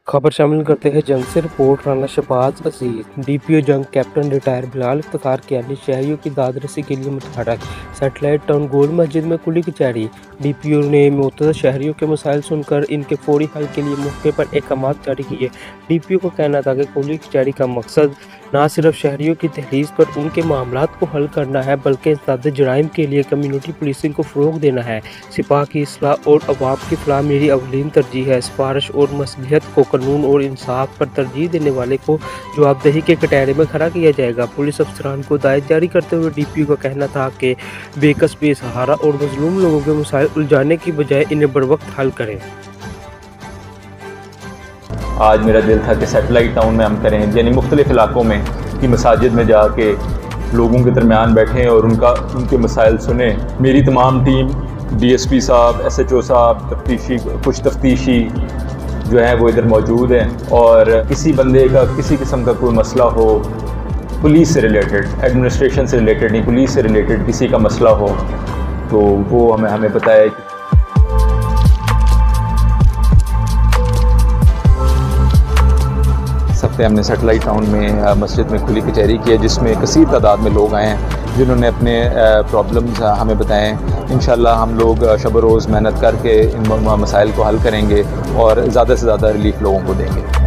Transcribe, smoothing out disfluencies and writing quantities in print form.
खबर शामिल करते हैं जंग से। रिपोर्ट राना शहबाज अजीज। डीपीओ जंग कैप्टन रिटायर बिलाल इफ्तिखार कियानी शहरियों की दादरसी के लिए मुतहरक। सैटेलाइट टाउन गोल मस्जिद में खुली कचहरी। डीपीओ ने मुतअद्दिद शहरियों के मसाइल सुनकर इनके फौरी हल के लिए मौके पर अहकामात जारी किए। डीपीओ का कहना था कि खुली कचहरी का मकसद न सिर्फ शहरियों की तहरीर पर उनके मामलात को हल करना है, बल्कि इंसदादे जराइम के लिए कम्यूनिटी पुलिसिंग को फ़रोग़ देना है। सिपाह की इस्लाह और अवाम की फलाह मेरी अवलीन तरजीह है। सिफारिश और मसलिहत को कानून और इंसाफ पर तरजीह देने वाले को जवाबदेही के कटहरे में खड़ा किया जाएगा। पुलिस अफसरान को हिदायत जारी करते हुए डीपीओ का कहना था कि बेकस, बेसहारा और मजलूम लोगों के मसाइल उलझाने की बजाय इन्हें बरवक्त हल करें। आज मेरा दिल था कि सैटेलाइट टाउन में हम करें, यानी मुख्तलिफ इलाकों में की मसाजिद में जाके लोगों के दरमियान बैठें और उनके मसाइल सुने। मेरी तमाम टीम, DSP साहब, SHO साहब, कुछ तफ्तीशी जो है वो इधर मौजूद हैं, और किसी बंदे का किसी किस्म का कोई मसला हो, पुलिस से रिलेटेड, एडमिनिस्ट्रेशन से रिलेटेड नहीं, पुलिस से रिलेटेड किसी का मसला हो तो वो हमें बताया। हमने सैटेलाइट टाउन में मस्जिद में खुली कचहरी की है, जिसमें कसीर तादाद में लोग आए हैं जिन्होंने अपने प्रॉब्लम्स हमें बताए हैं। इंशाल्लाह हम लोग शब रोज़ मेहनत करके इन मसाइल को हल करेंगे और ज़्यादा से ज़्यादा रिलीफ लोगों को देंगे।